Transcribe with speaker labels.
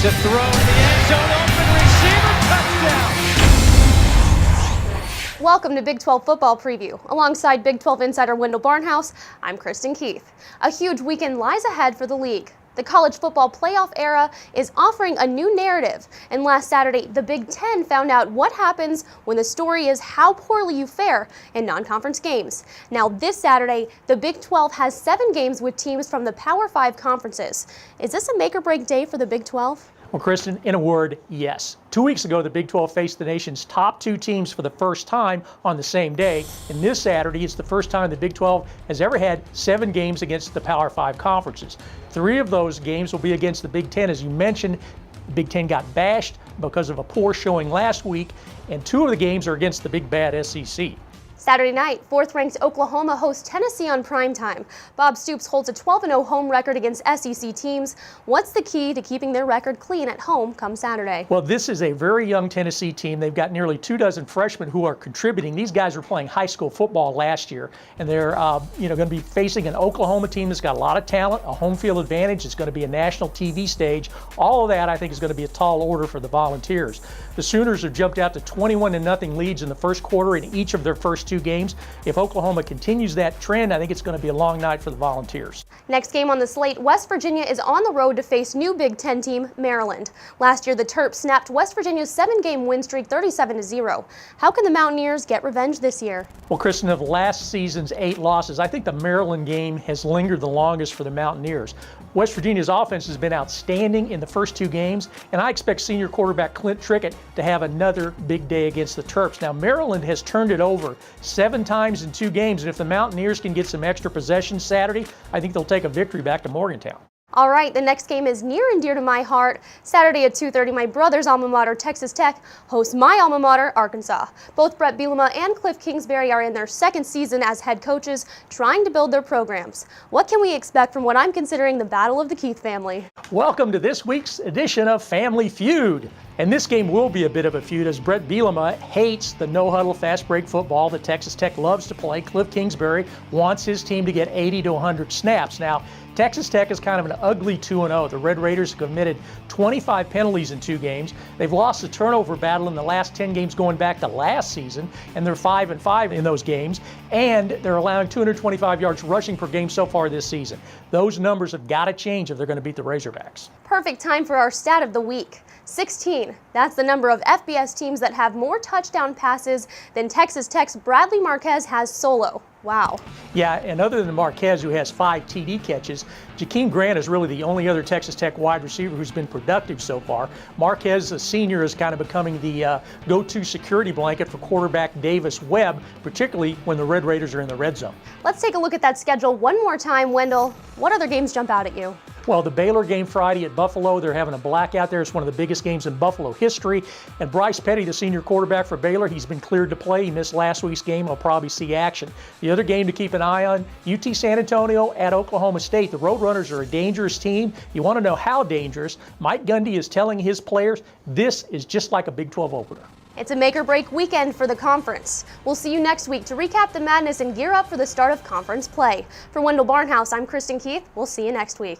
Speaker 1: To throw in the end zone, open receiver, touchdown.
Speaker 2: Welcome to Big 12 Football Preview. Alongside Big 12 Insider Wendell Barnhouse, I'm Kristen Keith. A huge weekend lies ahead for the league. The college football playoff era is offering a new narrative, and last Saturday, the Big Ten found out what happens when the story is how poorly you fare in non-conference games. Now this Saturday, the Big 12 has 7 games with teams from the Power 5 conferences. Is this a make-or-break day for the Big 12?
Speaker 3: Well, Kristen, in a word, yes. 2 weeks ago, the Big 12 faced the nation's top 2 teams for the first time on the same day. And this Saturday, it's the first time the Big 12 has ever had 7 games against the Power 5 conferences. 3 of those games will be against the Big 10. As you mentioned, the Big 10 got bashed because of a poor showing last week, and 2 of the games are against the big bad SEC.
Speaker 2: Saturday night, 4th-ranked Oklahoma hosts Tennessee on primetime. Bob Stoops holds a 12-0 home record against SEC teams. What's the key to keeping their record clean at home come Saturday?
Speaker 3: Well, this is a very young Tennessee team. They've got nearly 24 freshmen who are contributing. These guys were playing high school football last year, and they're going to be facing an Oklahoma team that's got a lot of talent, a home field advantage. It's going to be a national TV stage. All of that, I think, is going to be a tall order for the Volunteers. The Sooners have jumped out to 21-0 leads in the first quarter in each of their first 2 games. If Oklahoma continues that trend, I think it's going to be a long night for the Volunteers.
Speaker 2: Next game on the slate, West Virginia is on the road to face new Big Ten team Maryland. Last year, the Terps snapped West Virginia's 7-game win streak 37-0. How can the Mountaineers get revenge this year?
Speaker 3: Well, Kristen, of last season's 8 losses, I think the Maryland game has lingered the longest for the Mountaineers. West Virginia's offense has been outstanding in the first 2 games, and I expect senior quarterback Clint Trickett to have another big day against the Terps. Now, Maryland has turned it over 7 times in 2 games, and if the Mountaineers can get some extra possessions Saturday, I think they'll take a victory back to Morgantown.
Speaker 2: All right, the next game is near and dear to my heart. Saturday at 2:30, my brother's alma mater, Texas Tech, hosts my alma mater, Arkansas. Both Brett Bielema and Cliff Kingsbury are in their 2nd season as head coaches, trying to build their programs. What can we expect from what I'm considering the battle of the Keith family?
Speaker 3: Welcome to this week's edition of Family Feud. And this game will be a bit of a feud as Brett Bielema hates the no-huddle fast break football that Texas Tech loves to play. Cliff Kingsbury wants his team to get 80 to 100 snaps. Now, Texas Tech is kind of an ugly 2-0. The Red Raiders have committed 25 penalties in 2 games. They've lost the turnover battle in the last 10 games going back to last season, and they're 5-5 in those games. And they're allowing 225 yards rushing per game so far this season. Those numbers have got to change if they're going to beat the Razorbacks.
Speaker 2: Perfect time for our stat of the week. 16. That's the number of FBS teams that have more touchdown passes than Texas Tech's Bradley Marquez has solo. Wow. Yeah,
Speaker 3: and other than Marquez, who has 5 TD catches, Jakeem Grant is really the only other Texas Tech wide receiver who's been productive so far. Marquez, a senior, is kind of becoming the go-to security blanket for quarterback Davis Webb, particularly when the Red Raiders are in the red zone.
Speaker 2: Let's take a look at that schedule one more time, Wendell. What other games jump out at you?
Speaker 3: Well, the Baylor game Friday at Buffalo, they're having a blackout there. It's one of the biggest games in Buffalo history. And Bryce Petty, the senior quarterback for Baylor, he's been cleared to play. He missed last week's game. He'll probably see action. The other game to keep an eye on, UT San Antonio at Oklahoma State. The Roadrunners are a dangerous team. You want to know how dangerous? Mike Gundy is telling his players this is just like a Big 12 opener.
Speaker 2: It's a make-or-break weekend for the conference. We'll see you next week to recap the madness and gear up for the start of conference play. For Wendell Barnhouse, I'm Kristen Keith. We'll see you next week.